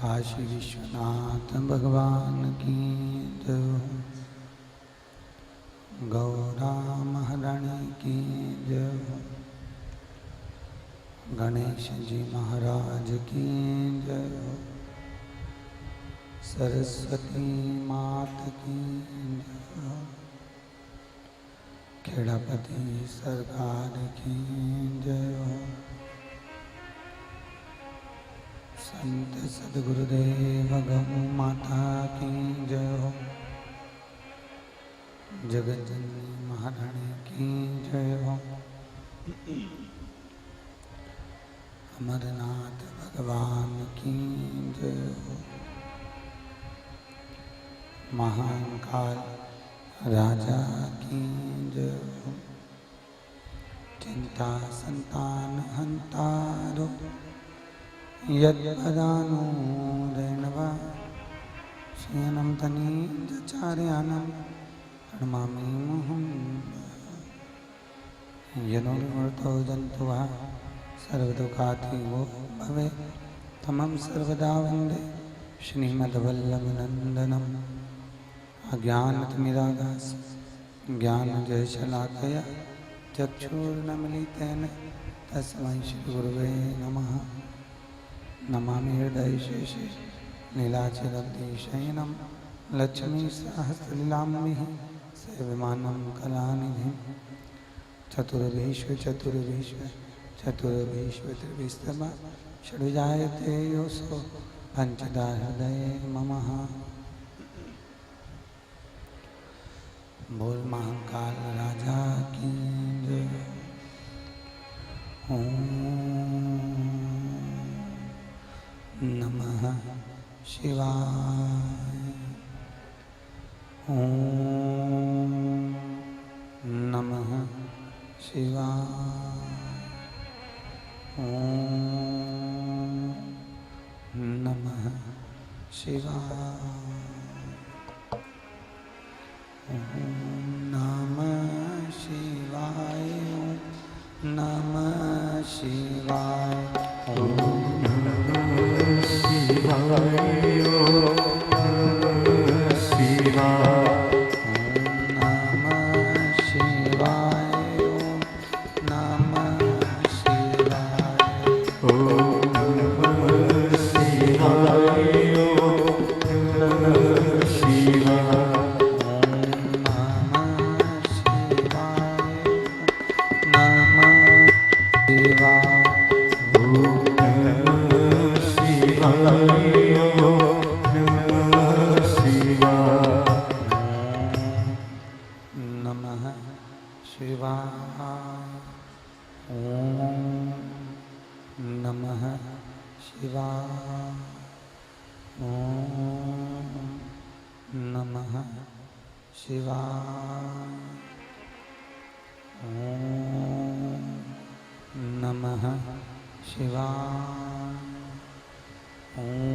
काशी विश्वनाथ भगवान की जय। गौरा महारानी की जय। गणेश जी महाराज की जय। सरस्वती मात की जय। खेड़ापति सरकार की जय। संत सद्गुरुदेव गौ माता की जय हो। जगत जननी महारानी की जय हो। अमरनाथ भगवान की जय हो। महान काल राजा की जय हो। चिंता संतान हंतारो यद्वदानो रेणवा श्रीयनं तनीचार्यानं प्रणमामि मुहुं। यदोर्वर्तो जन्तुः सर्वदुःखातीतो भवेत् तमं सर्वदा वन्दे श्रीमद्वल्लभनन्दनम्। अज्ञानतिमिरागास्य ज्ञानजयशलाकया चक्षुर्नमिलितेन तस्मै श्रीगुरुवे नमः। नमामि हृदयशेषे नीलाचलतिशयनं लक्ष्मीसहस्रलीलाम्बिः सेव्यमानं कलानिधिं। चतुर्विश्व त्रिविस्तवा षड्विजायते योऽसो पञ्चदा हृदये ममः। बोल महाकाल राजा की जय। नमः शिवाय। ओम नमः शिवाय। ओम नमः शिवाय। ओम नमः शिवाय। ओम नमः शिवाय।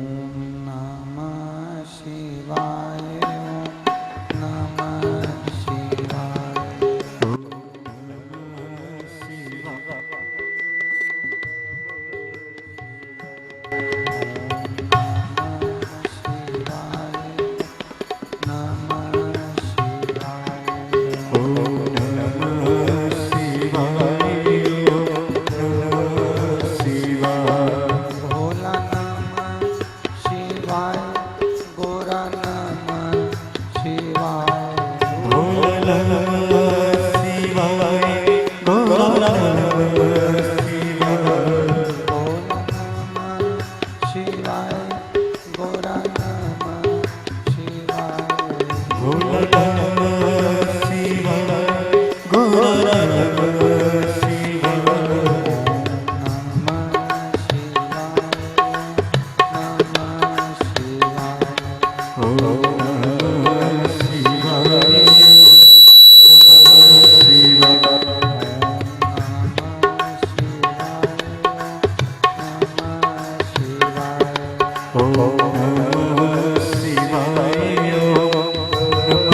ओम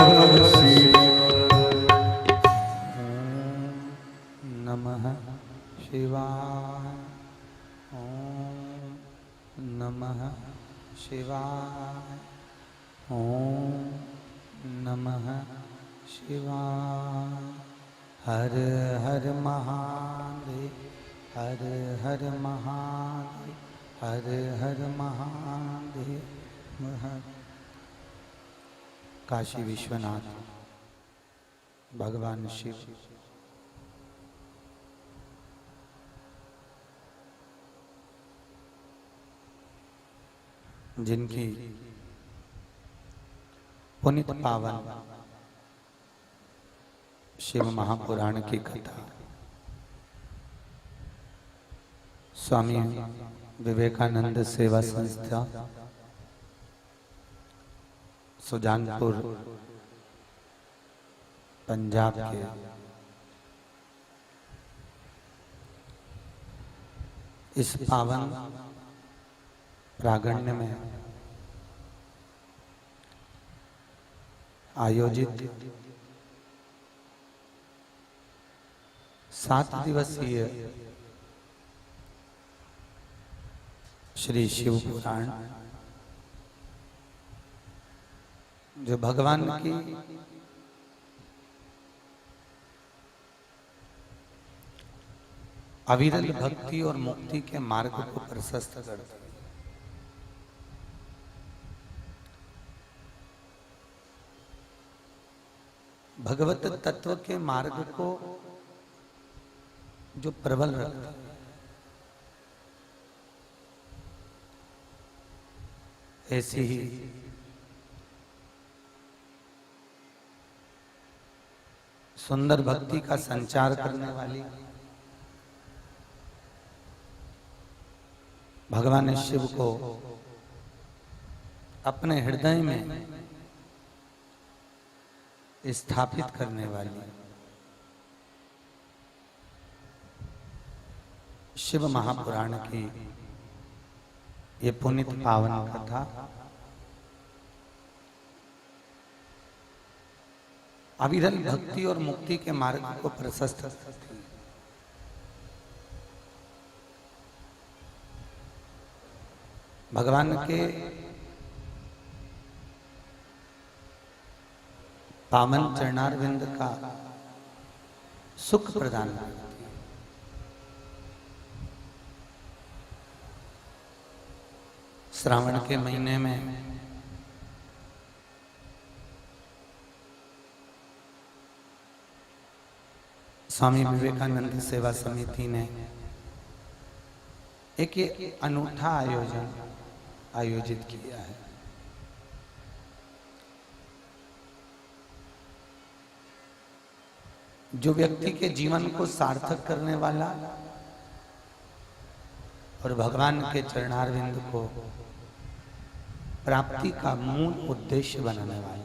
शिवाय। ओम नमः शिवाय। हर हर महादेव, हर हर महादेव, हर हर महादेव। काशी विश्वनाथ भगवान शिव जिनकी पुनित पावन शिव महापुराण की कथा स्वामी विवेकानंद सेवा संस्था सुजानपुर पंजाब के इस पावन प्रांगण में आयोजित 7 दिवसीय श्री शिव पुराण, जो भगवान की अविरल भक्ति और मुक्ति के मार्ग को प्रशस्त करता है। भगवत तत्व के मार्ग को जो प्रबल रखता है, ऐसी ही सुंदर भक्ति का संचार करने वाली भगवान शिव को अपने हृदय में स्थापित करने वाली शिव महापुराण की ये पुनित पावन कथा अविरल भक्ति और मुक्ति के मार्ग को प्रशस्त करती है। भगवान के पावन चरणारविंद का सुख प्रदान करती है। श्रावण के महीने में स्वामी विवेकानंद सेवा समिति ने एक ये अनूठा आयोजन आयोजित किया है। जो व्यक्ति के जीवन को सार्थक करने वाला और भगवान के चरणारविंद को प्राप्ति का मूल उद्देश्य बनाने वाला।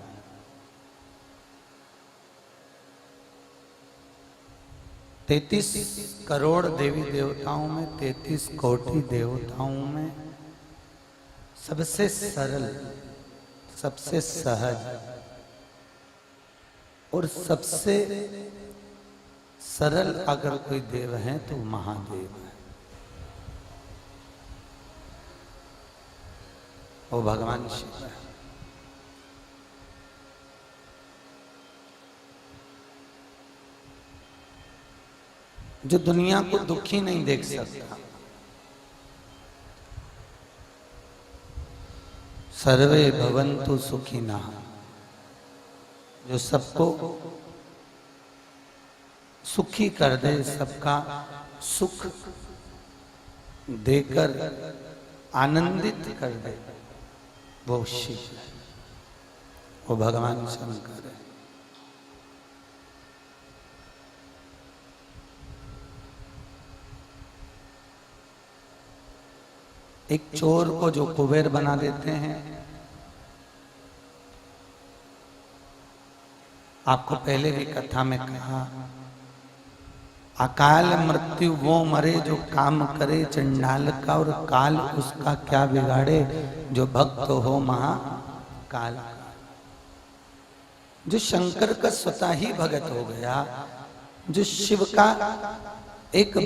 33 करोड़ देवी देवताओं में 33 कोटि देवताओं में सबसे सरल, सबसे सहज और सबसे सरल अगर कोई देव है तो महादेव है। वो भगवान शिव है। जो दुनिया को दुखी नहीं देख सकता। सर्वे भवन्तु सुखिनः, जो सबको सुखी कर दे, सबका सुख देकर आनंदित कर दे, वो शिव है, वो भगवान शंकर है। एक चोर को जो कुबेर बना देते हैं, आपको पहले भी कथा में कहा, अकाल मृत्यु वो मरे जो काम करे चंडाल का, और काल उसका क्या बिगाड़े जो भक्त हो महाकाल का। जो शंकर का स्वतः ही भगत हो गया, जो शिव का एक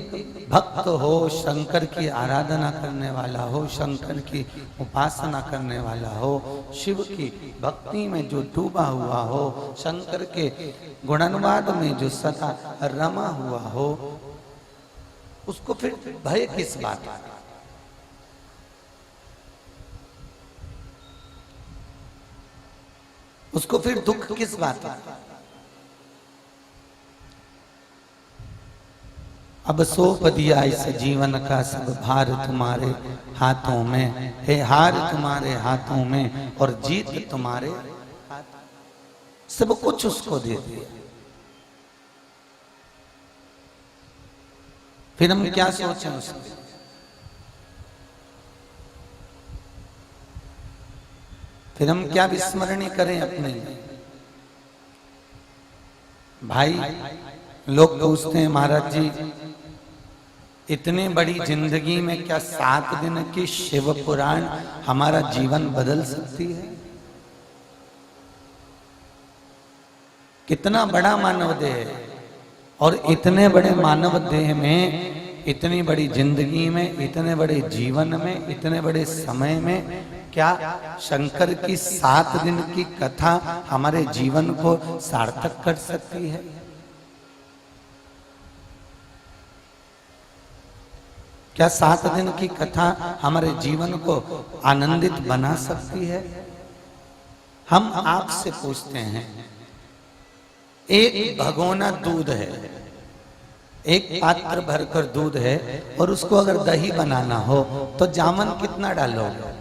भक्त हो, शंकर की आराधना करने वाला हो, शंकर की उपासना करने वाला हो, शिव की भक्ति में जो डूबा हुआ हो, शंकर के गुणानुवाद में जो सदा रमा हुआ हो, उसको फिर भय किस बात का? उसको फिर दुख किस बात का? अब सौंप दिया इस जीवन का सब भार तुम्हारे हाथों में, हे हार तुम्हारे हाथों में और जीत तुम्हारे हाथ। सब कुछ उसको दे दिया। फिर हम क्या सोचें उसमें? फिर हम क्या विस्मरणी करें अपने लिए? भाई लोग पूछते हैं, महाराज जी इतनी बड़ी जिंदगी में क्या 7 दिन की शिव पुराण हमारा जीवन बदल सकती है? कितना बड़ा मानव देह है, और इतने बड़े मानव देह में, इतनी बड़ी जिंदगी में, इतने बड़े जीवन में, इतने बड़े समय में क्या शंकर की 7 दिन की कथा हमारे जीवन को सार्थक कर सकती है? क्या 7 दिन की कथा हमारे जीवन को आनंदित बना सकती है? हम आपसे पूछते हैं, एक भगोना दूध है, एक पात्र भरकर दूध है, और उसको अगर दही बनाना हो तो जामन कितना डालोगे?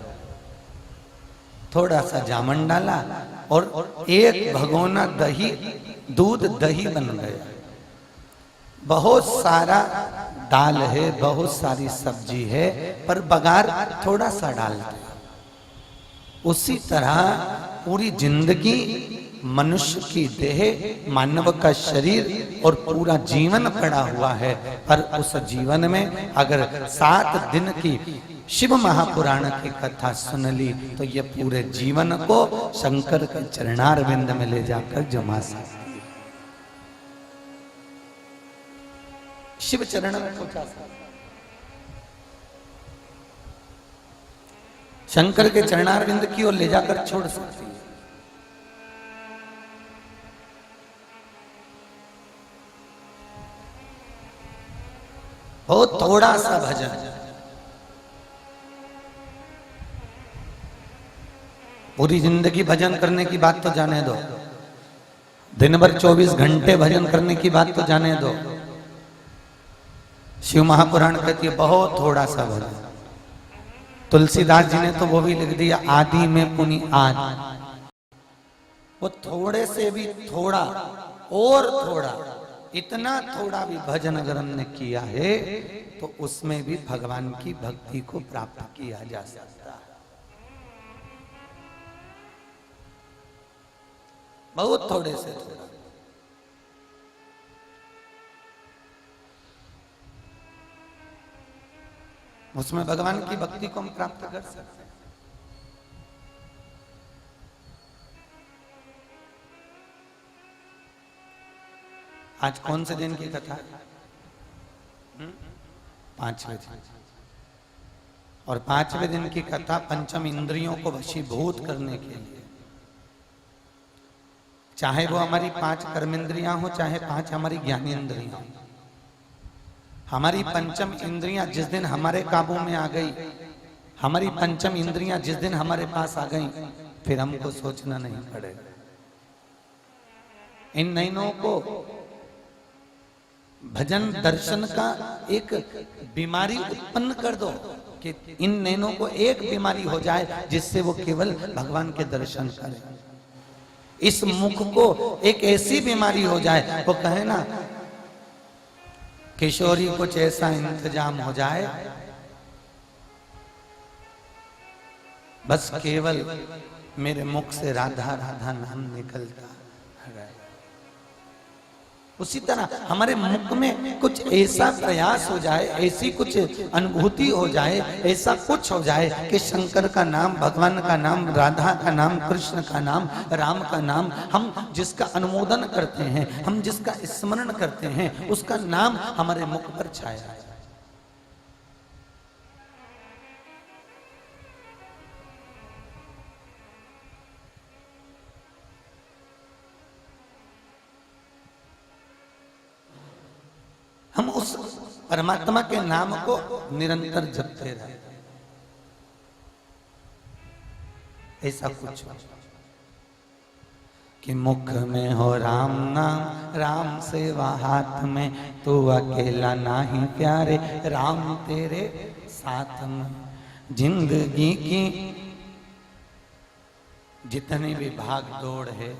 थोड़ा सा जामन डाला और एक भगोना दही, दूध दही बन गया। बहुत सारा दाल है, बहुत सारी सब्जी है, पर बघार थोड़ा सा डाल दिया। उसी तरह पूरी जिंदगी, मनुष्य की देह, मानव का शरीर और पूरा जीवन पड़ा हुआ है, पर उस जीवन में अगर 7 दिन की शिव महापुराण की कथा सुन ली तो ये पूरे जीवन को शंकर के चरणारविंद में ले जाकर जमा सकती है, शिव चरण में पहुंचा सकती है। शंकर के चरणारविंद की ओर ले जाकर छोड़ सकती है। हो थोड़ा सा भजन, पूरी जिंदगी भजन करने की बात तो जाने दो, दिन भर 24 घंटे भजन करने की बात तो जाने दो। शिव महापुराण कहती है बहुत थोड़ा सा भजन। तुलसीदास जी ने तो वो भी लिख दिया, आदि में पुनि आज। वो थोड़े से भी थोड़ा और थोड़ा, इतना थोड़ा भी भजन अगर हमने किया है तो उसमें भी भगवान की भक्ति को प्राप्त किया जा सकता है। बहुत थोड़े से थोड़ा। उसमें भगवान की भक्ति को हम प्राप्त कर सकते हैं। आज कौन से दिन की कथा है? 5वें दिन। और 5वें दिन की कथा पंचम इंद्रियों को वशीभूत करने के लिए, चाहे वो हमारी 5 कर्मेंद्रियां हो, चाहे 5 हमारी ज्ञानेंद्रियां हो। हमारी पंचम इंद्रियां जिस दिन हमारे काबू में आ गई, हमारी पंचम इंद्रियां जिस दिन हमारे पास आ गई, फिर हमको सोचना नहीं पड़ेगा। इन नैनों को भजन दर्शन का एक बीमारी उत्पन्न कर दो कि इन नैनों को एक बीमारी हो जाए जिससे वो केवल भगवान के दर्शन करें। इस मुख को एक ऐसी बीमारी हो जाए, वो कहे ना किशोरी कुछ ऐसा इंतजाम हो जाए, बस केवल मेरे मुख से राधा राधा नाम निकलता रहे। उसी तरह हमारे मुख में कुछ ऐसा प्रयास हो जाए, ऐसी कुछ अनुभूति हो जाए, ऐसा कुछ हो जाए कि शंकर का नाम, भगवान का नाम, राधा का नाम, कृष्ण का नाम, राम का नाम, हम जिसका अनुमोदन करते हैं, हम जिसका स्मरण करते हैं, उसका नाम हमारे मुख पर छाया है। हम उस परमात्मा के नाम को निरंतर जपते रहे, ऐसा कुछ कि मुख में हो राम नाम, राम सेवा हाथ में, तू अकेला नाही प्यारे, राम तेरे साथ में। जिंदगी की जितनी भी भाग दौड़ है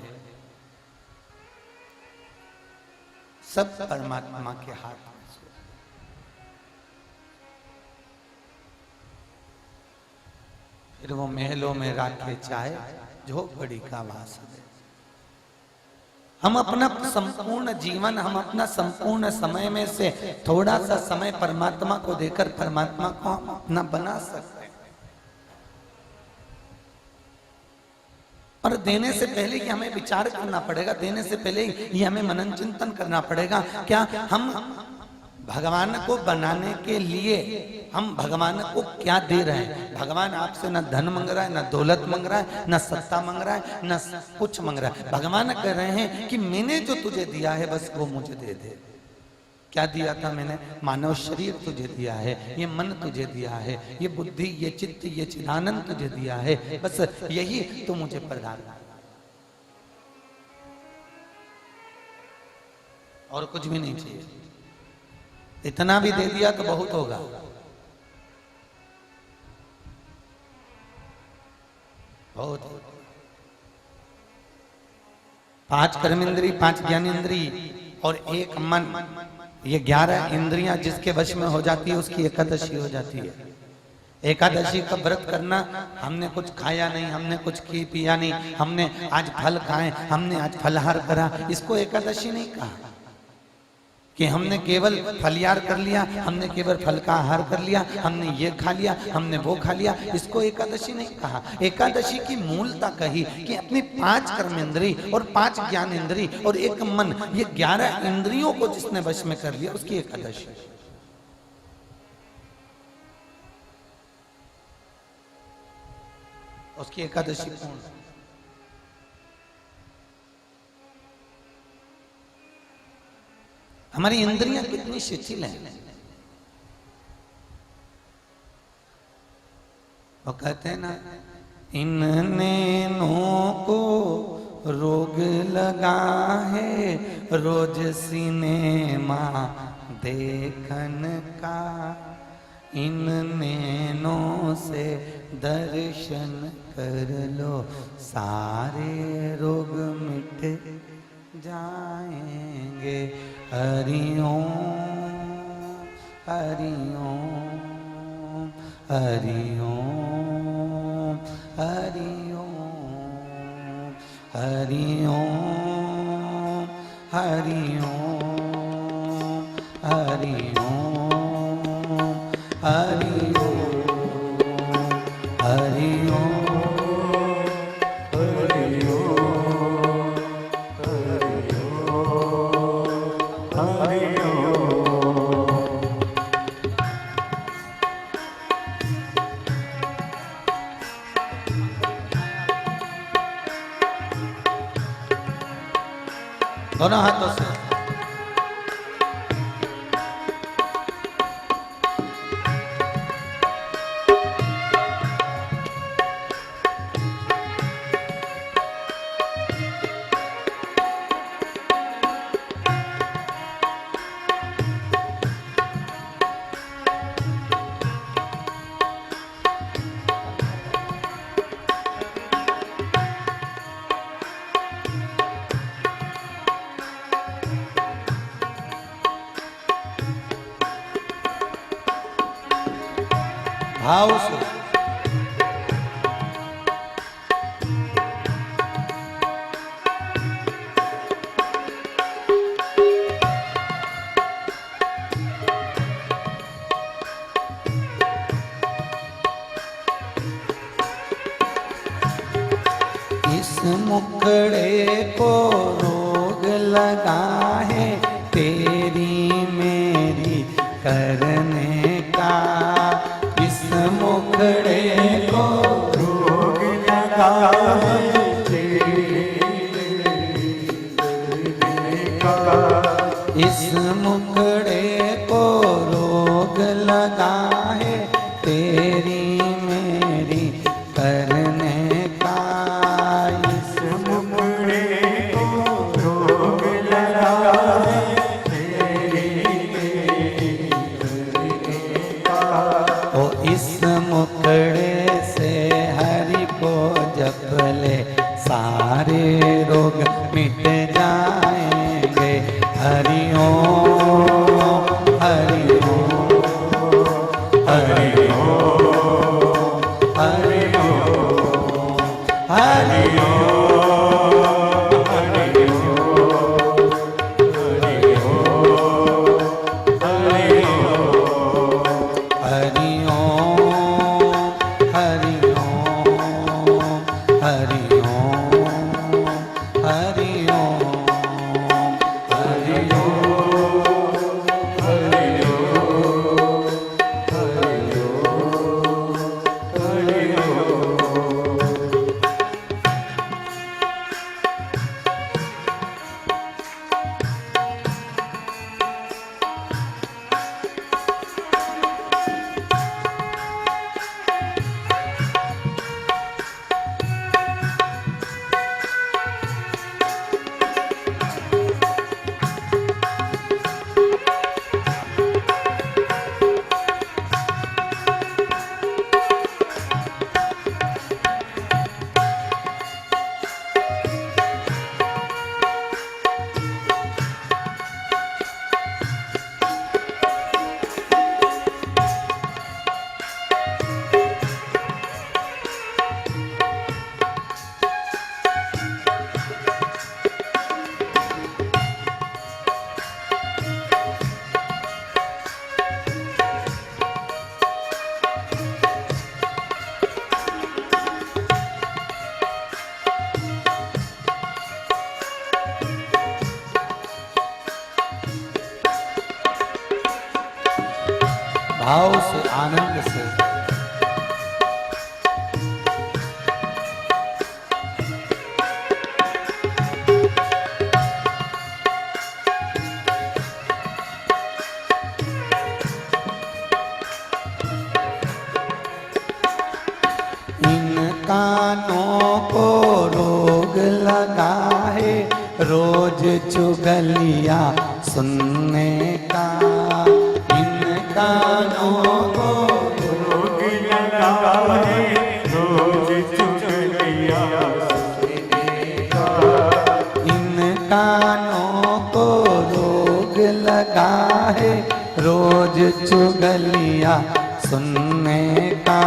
सब परमात्मा के हाथ में। फिर वो महलों में राखे चाहे, झोपड़ी का वास है। हम अपना संपूर्ण जीवन, हम अपना संपूर्ण समय में से थोड़ा सा समय परमात्मा को देकर परमात्मा को हम अपना बना सकते हैं। और देने से पहले ही हमें विचार करना पड़ेगा, देने से पहले ही हमें मनन चिंतन करना पड़ेगा। क्या हम भगवान को बनाने के लिए हम भगवान को क्या दे रहे हैं? भगवान आपसे न धन मांग रहा है, न दौलत मांग रहा है, न सत्ता मांग रहा है, न कुछ मांग रहा है। भगवान कह रहे हैं कि मैंने जो तुझे दिया है बस वो मुझे दे दे। क्या दिया था मैंने? मानव शरीर तुझे दिया है, ये मन तुझे दिया है, ये बुद्धि, ये चित्त, ये चिदानंद तुझे दिया है, बस यही तो मुझे प्रदान कर, और कुछ भी नहीं चाहिए। इतना भी दे दिया तो बहुत होगा। बहुत 5 कर्मेंद्री, 5 ज्ञानेंद्री और 1 मन, ये 11 इंद्रियां जिसके वश में हो जाती है उसकी एकादशी हो जाती है। एकादशी का व्रत करना, हमने कुछ खाया नहीं, हमने कुछ पिया नहीं, हमने आज फल खाए, हमने आज फलहार करा, इसको एकादशी नहीं कहा। कि हमने केवल फलियार कर लिया, हमने केवल फल का आहार कर लिया, हमने ये खा लिया, हमने वो खा लिया, इसको एकादशी नहीं कहा। एकादशी की मूलता कही कि अपनी 5 कर्मेंद्री और 5 ज्ञानेंद्री और 1 मन, ये 11 इंद्रियों को जिसने वश में कर लिया उसकी एकादशी। उसकी एकादशी पूर्ण। हमारी इंद्रियां कितनी शिथिल हैं। वो कहते हैं ना, इन नैनों को रोग लगा है रोज सिनेमा देखन का, इन नैनों से दर्शन कर लो सारे रोग मिट जाएंगे। हरि ओम, हरि ओम, हरि ओम, हरि ओम, हरि ओम, हरि ओम, हरि ओम, हरि ओम, हरि ओम। दोनों हाथों से भाव से मुखड़े को रोग लगा है तेरी मेरी करने का। इस मुखड़े को रोग लगा है तेरी करने का। इस मुखड़े को रोग लगा है तेरी मेरी करने का। इस मुखड़े को रोग लगा है तेरी मेरी करने का। ओ इस मुखड़े से हरि को जप ले सारे रोग मिट जाएंगे। हरि ओम हरि ओम हरि ओम हरि ओम हरि ओम हरि ओम हरि ओम हरि ओम हरि ओम हरि ओम हरि ओम हरि ओम हरि भाव से आनंद से इन कानों को रोग लगा है रोज चुगलिया सुनने का। कानों को रोग लगा है रोज चुगलिया सुनने का। इन कानों को रोग लगा है रोज चुगलिया सुनने का।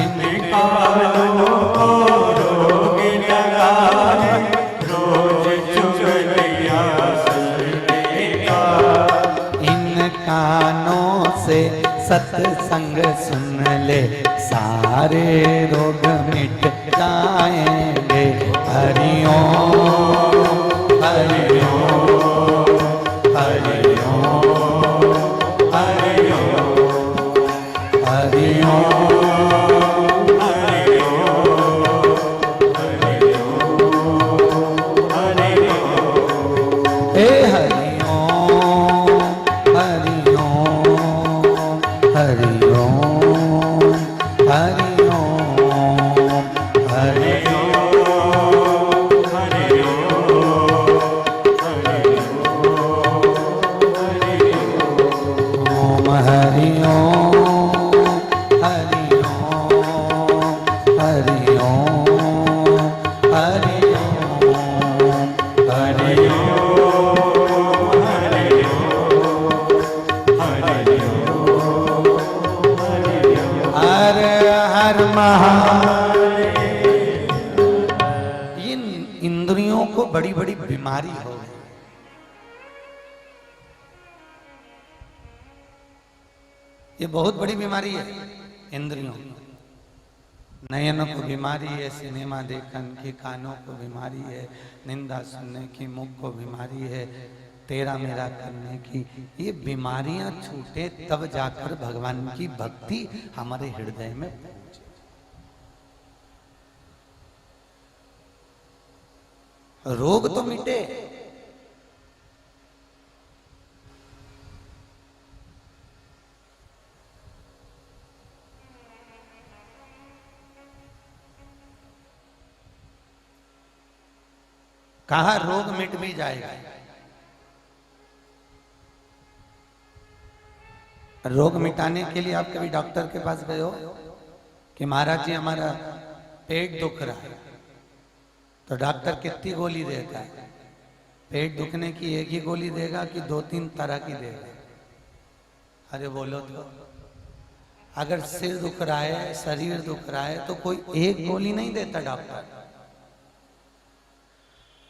इन कानों को रोग लगा है रोज चुगलिया सुनने का। इन कानों से सत्संग सुन ले सारे रोग मिट जाएंगे। हरि ओम हरि ओम हरि ओम हरि ओम हरि ओम हरि ओम हरि ओम हरि ओम हे हरि इन इंद्रियों को बड़ी बड़ी बीमारी हो गई। ये बहुत बड़ी बीमारी है इंद्रियों। नयनों को बीमारी है सिनेमा देखने की, कानों को बीमारी है निंदा सुनने की, मुख को बीमारी है तेरा मेरा करने की। ये बीमारियां छूटे तब जाकर भगवान की भक्ति हमारे हृदय में पहुंचे। रोग तो मिटे, कहा रोग मिट भी जाएगा। रोग मिटाने के लिए आप कभी डॉक्टर के पास गए हो कि महाराज जी हमारा पेट दुख रहा है, तो डॉक्टर कितनी गोली देता है? पेट दुखने की एक ही गोली देगा कि 2-3 तरह की देगा? अरे बोलो तो। अगर सिर दुख रहा है, शरीर दुख रहा है, तो कोई एक गोली नहीं देता डॉक्टर,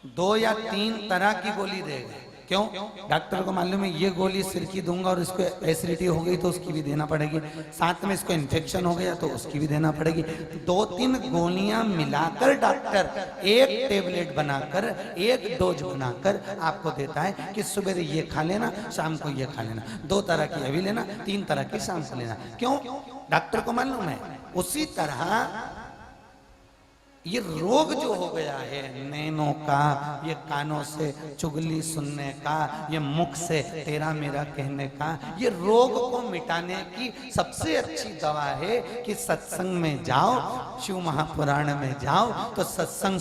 2 या 3 तरह की गोली देगा। क्यों? डॉक्टर को मालूम है ये गोली सिर की दूंगा और इसको एसिडिटी हो गई तो उसकी भी देना पड़ेगी, साथ में इसको इन्फेक्शन हो गया तो उसकी भी देना पड़ेगी। 2-3 गोलियां मिलाकर डॉक्टर एक टेबलेट बनाकर, एक डोज बनाकर आपको देता है कि सुबह ये खा लेना, शाम को ये खा लेना, 2 तरह की अभी लेना, 3 तरह की शाम को लेना। क्यों? डॉक्टर को मालूम है। उसी तरह ये रोग जो हो गया है नैनों का, ये कानों से चुगली सुनने का, ये मुख से तेरा मेरा कहने का, ये रोग को मिटाने की सबसे अच्छी दवा है कि सत्संग में जाओ, शिव महापुराण में जाओ, तो सत्संग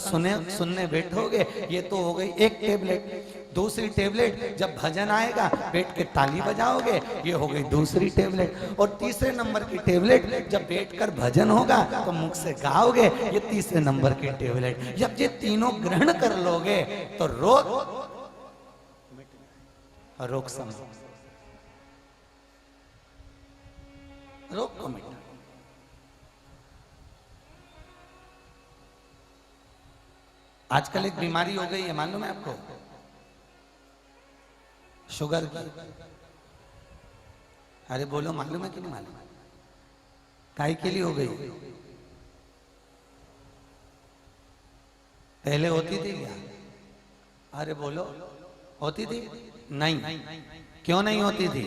सुनने बैठोगे। ये तो हो गई एक टेबलेट। दूसरी टेबलेट जब भजन आएगा बैठ के ताली बजाओगे, ये हो गई दूसरी टेबलेट। और तीसरे नंबर की टेबलेट जब बैठकर भजन होगा तो मुख से गाओगे, ये तीसरे नंबर की टेबलेट। जब ये तीनों ग्रहण कर लोगे तो रोग समाप्त, रोग को मिटा। आजकल एक बीमारी हो गई है, मालूम है आपको? शुगर की। अरे बोलो, मालूम है कि नहीं मालूम? काहे के लिए हो गई? पहले होती थी क्या? अरे बोलो, होती थी? नहीं। क्यों नहीं होती थी?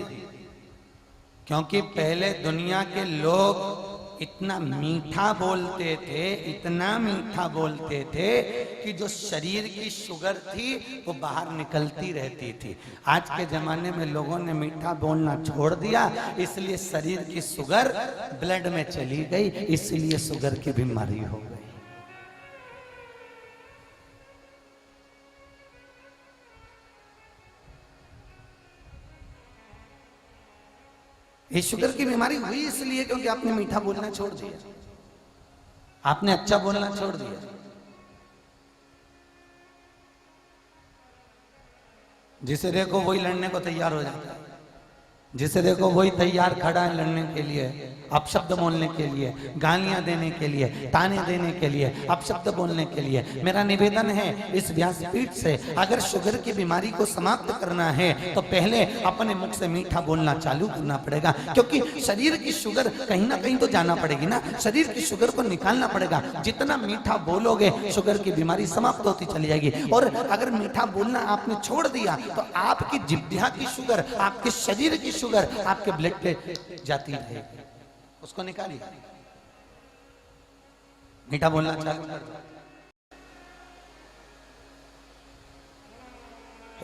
क्योंकि पहले दुनिया के लोग इतना मीठा बोलते थे, इतना मीठा बोलते थे कि जो शरीर की शुगर थी वो बाहर निकलती रहती थी। आज के जमाने में लोगों ने मीठा बोलना छोड़ दिया, इसलिए शरीर की शुगर ब्लड में चली गई, इसलिए शुगर की बीमारी हो गई। ये शुगर की बीमारी हुई इसलिए क्योंकि आपने मीठा बोलना छोड़ दिया, आपने अच्छा बोलना छोड़ दिया। जिसे देखो वही लड़ने को तैयार हो जाता है, जिसे देखो वही तैयार खड़ा है लड़ने के लिए, अपशब्द बोलने के लिए, गालियां देने के लिए, ताने देने के लिए, अपशब्द बोलने के लिए। मेरा निवेदन है इस व्यासपीठ से, अगर शुगर की बीमारी को समाप्त करना है तो पहले अपने मुख से मीठा बोलना चालू करना पड़ेगा, क्योंकि शरीर की शुगर कहीं ना कहीं तो जाना पड़ेगी ना, शरीर की शुगर को निकालना पड़ेगा। जितना मीठा बोलोगे शुगर की बीमारी समाप्त होती चली जाएगी। और अगर मीठा बोलना आपने छोड़ दिया तो आपकी जिह्वा की शुगर, आपके शरीर की शुगर आपके ब्लड पे जाती रहेगी, उसको निकालिए। मीठा बोलना चालू कर दो।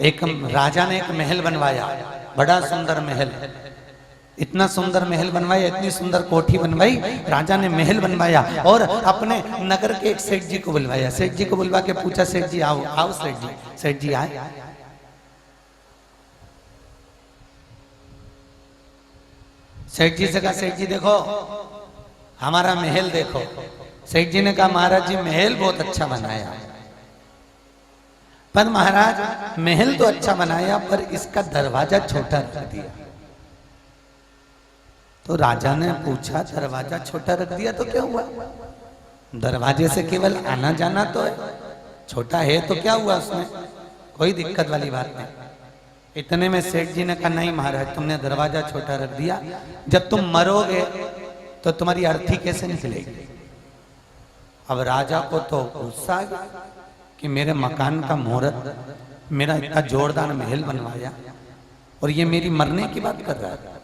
एक राजा ने एक महल बनवाया, बड़ा सुंदर महल, इतना सुंदर महल बनवाया, इतनी सुंदर कोठी बनवाई। राजा ने महल बनवाया और अपने नगर के एक सेठ जी को बुलवाया। सेठ जी को बुलवा के पूछा, सेठ जी आओ आओ सेठ जी। सेठ जी आए। सेठ जी से कहा, सेठ जी देखो हमारा महल देखो। सेठ जी ने कहा, महाराज जी महल बहुत अच्छा बनाया, पर महाराज महल तो अच्छा बनाया पर इसका दरवाजा छोटा रख दिया। तो राजा ने पूछा, दरवाजा छोटा रख दिया तो क्या हुआ? दरवाजे से केवल आना जाना तो है, छोटा है तो क्या हुआ उसमें? कोई दिक्कत वाली बात नहीं। इतने में सेठ जी ने कहा, नहीं महाराज तुमने दरवाजा छोटा रख दिया, जब तुम मरोगे तो तुम्हारी अर्थी कैसे निकलेगी? अब राजा को तो गुस्सा आ गया कि मेरे मकान का मुहूर्त, मेरा इतना जोरदार महल बनवाया और ये मेरी मरने की बात कर रहा है।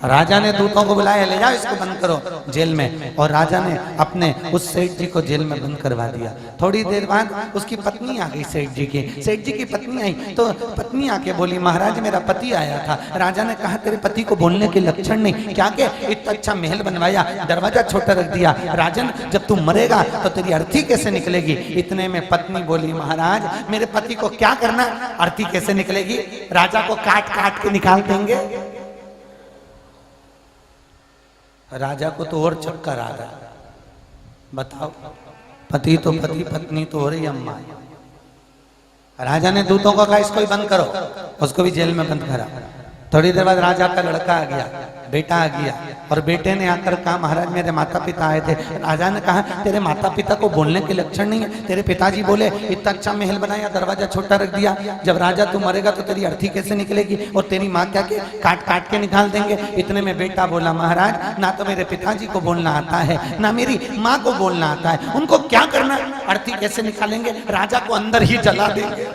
राजा ने दूतों को बुलाया, ले जाओ इसको बंद करो जेल में, और राजा ने अपने उस सेठ जी को जेल में बंद करवा दिया। थोड़ी देर बाद उसकी पत्नी आ गई सेठ जी की। सेठ जी की पत्नी आई तो पत्नी आके बोली, महाराज मेरा पति आया था। राजा ने कहा तेरे पति को बोलने के लक्षण नहीं, क्या के इतना अच्छा महल बनवाया, दरवाजा छोटा रख दिया। राजन जब तू मरेगा तो तेरी अर्थी कैसे निकलेगी? इतने में पत्नी बोली, महाराज मेरे पति को क्या करना, अर्थी कैसे निकलेगी? राजा को काट काट के निकाल देंगे। राजा को तो और चक्कर आ रहा, बताओ, पति तो पति, पत्नी तो हो रही अम्मा। राजा ने दूतों को कहा इसको ही बंद करो, उसको भी जेल में बंद करा। थोड़ी देर बाद राजा का लड़का आ गया, बेटा आ गया, और बेटे ने आकर कहा महाराज मेरे माता पिता आए थे। राजा ने कहा तेरे माता पिता को बोलने के लक्षण नहीं है, तेरे पिताजी बोले इतना अच्छा महल बनाया, दरवाजा छोटा रख दिया, जब राजा तू मरेगा तो तेरी अर्थी कैसे निकलेगी, और तेरी माँ क्या के काट काट के निकाल देंगे। इतने में बेटा बोला, महाराज ना तो मेरे पिताजी को बोलना आता है ना मेरी माँ को बोलना आता है, उनको क्या करना, अर्थी कैसे निकालेंगे, राजा को अंदर ही जला देंगे।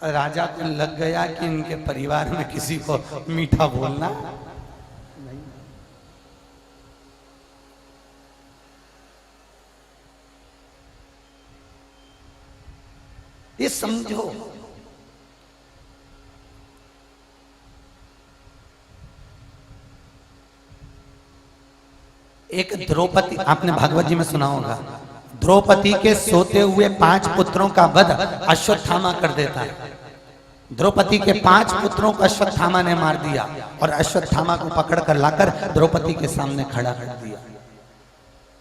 राजा को लग गया कि इनके परिवार में किसी को मीठा बोलना नहीं। ये समझो, एक द्रौपदी, आपने भागवत जी में सुना होगा, द्रौपदी के सोते हुए 5 पुत्रों का वध अश्वत्थामा कर देता है। द्रौपदी के 5 पुत्रों को अश्वत्थामा ने मार दिया और अश्वत्थामा को पकड़ कर लाकर द्रौपदी के सामने खड़ा कर दिया।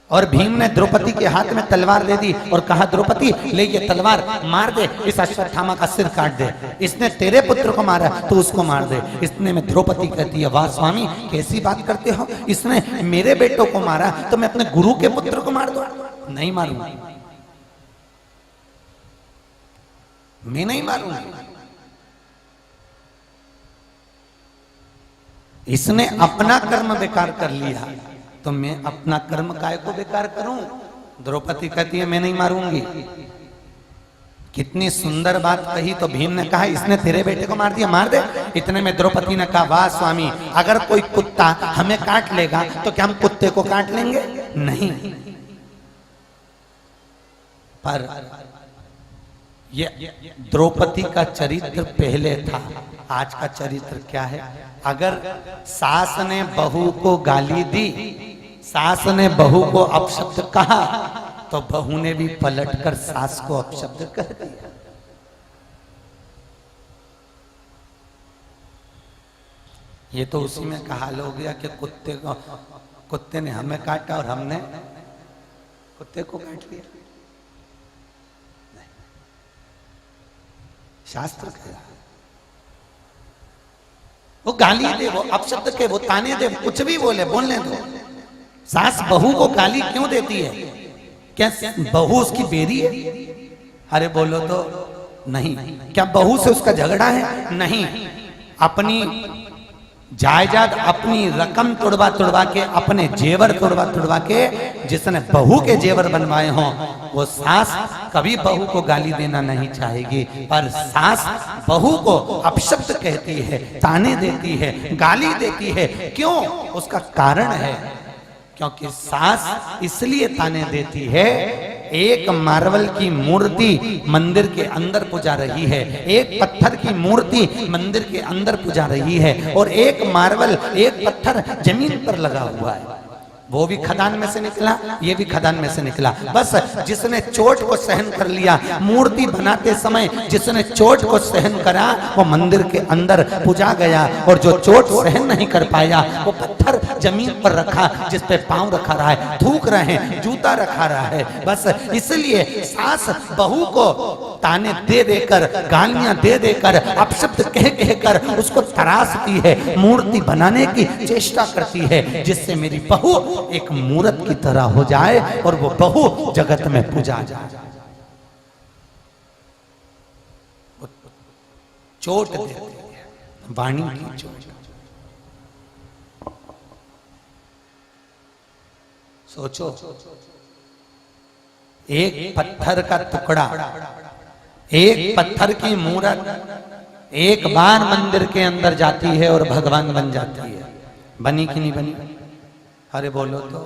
और भीम ने द्रौपदी के हाथ में तलवार दे दी और कहा द्रौपदी ले ये तलवार, मार दे, इस अश्वत्थामा का सिर काट दे, इसने तेरे पुत्र को मारा तो उसको मार दे। इसने में द्रौपदी कहती है, वाह स्वामी कैसी बात करते हो, इसने मेरे बेटों को मारा तो मैं अपने गुरु के पुत्र को मार दूं? नहीं मारूंगा, मैं नहीं मारूंगा। इसने अपना कर्म बेकार कर लिया तो मैं अपना कर्म काय को बेकार करूं? द्रौपदी कहती है मैं नहीं मारूंगी। कितनी सुंदर बात कही। तो भीम ने कहा इसने तेरे बेटे को मार दिया, मार दे। इतने में द्रौपदी ने कहा वाह स्वामी, अगर कोई कुत्ता हमें काट लेगा तो क्या हम कुत्ते को काट लेंगे? नहीं। पर ये द्रौपदी का चरित्र पहले था, आज का चरित्र क्या है? अगर सास ने बहू को गाली दी, सास ने बहू को अपशब्द कहा, तो बहू ने भी पलटकर सास को अपशब्द कह दिया। ये तो उसी में कहाल हो गया कि कुत्ते ने हमें काटा और हमने कुत्ते को काट लिया। शास्त्र कहा वो गाली दे, वो अपशब्द के, वो ताने दे, कुछ भी बोले, बोलने दो। सास बहू को गाली क्यों देती है? क्या बहू उसकी बेरी है? अरे बोलो तो नहीं। क्या बहू से उसका झगड़ा है? नहीं। अपनी जायदाद, अपनी रकम तुड़वा तुड़वा के, अपने जेवर तुड़वा तुड़वा के जिसने बहू के जेवर बनवाए हों, वो सास कभी बहू को गाली देना नहीं चाहेगी। पर सास बहू को अपशब्द कहती है, ताने देती है, गाली देती है। क्यों? उसका कारण है, क्योंकि सास इसलिए ताने देती है, एक मार्बल की मूर्ति मंदिर के अंदर पूजा रही है, एक पत्थर की मूर्ति मंदिर के अंदर पूजा रही है, और एक मार्बल, एक पत्थर जमीन पर लगा हुआ है। वो भी खदान में से निकला, ये भी खदान में से निकला। बस जिसने चोट को सहन कर लिया, मूर्ति बनाते समय जिसने चोट को सहन करा, वो मंदिर के अंदर पूजा गया, और जो चोट सहन नहीं कर पाया, वो पत्थर जमीन पर रखा, जिस पे पांव रखा रहा है, थूक रहे हैं, जूता रखा रहा है। बस इसलिए सास बहू को ताने दे देकर, गालियां दे देकर, अपशब्द कह कहकर उसको तरासती है, मूर्ति बनाने की चेष्टा करती है, जिससे मेरी बहू एक मूर्त की तरह हो जाए और वो बहू जगत में पूजा जाए। चोट देती है, वाणी की चोट। सोचो, एक पत्थर का टुकड़ा, एक पत्थर की मूर्त एक बार मंदिर के अंदर जाती है और भगवान बन जाती है। बनी कि नहीं बनी? अरे बोलो तो।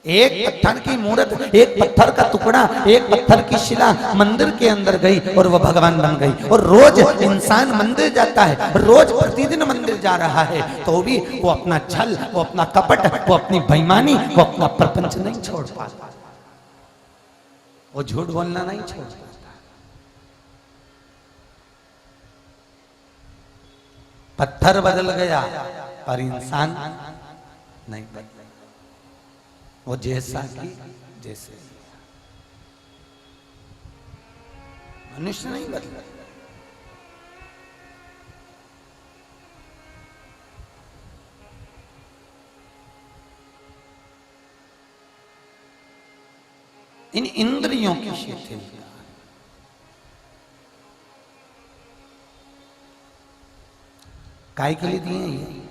एक पत्थर की मूर्त, एक पत्थर का टुकड़ा, एक पत्थर की शिला मंदिर के अंदर गई और वह भगवान बन गई। और रोज इंसान मंदिर जाता है, रोज प्रतिदिन मंदिर जा रहा है, तो भी वो अपना छल, वो अपना कपट, वो अपनी बेईमानी, वो अपना प्रपंच नहीं छोड़ पाता, वो झूठ बोलना नहीं छोड़ पाता। पत्थर बदल गया पर इंसान नहीं बदला, वो जैसा कि जैसे। मनुष्य नहीं बदला। इन इंद्रियों की शिथिलता, काय के लिए दिए ये?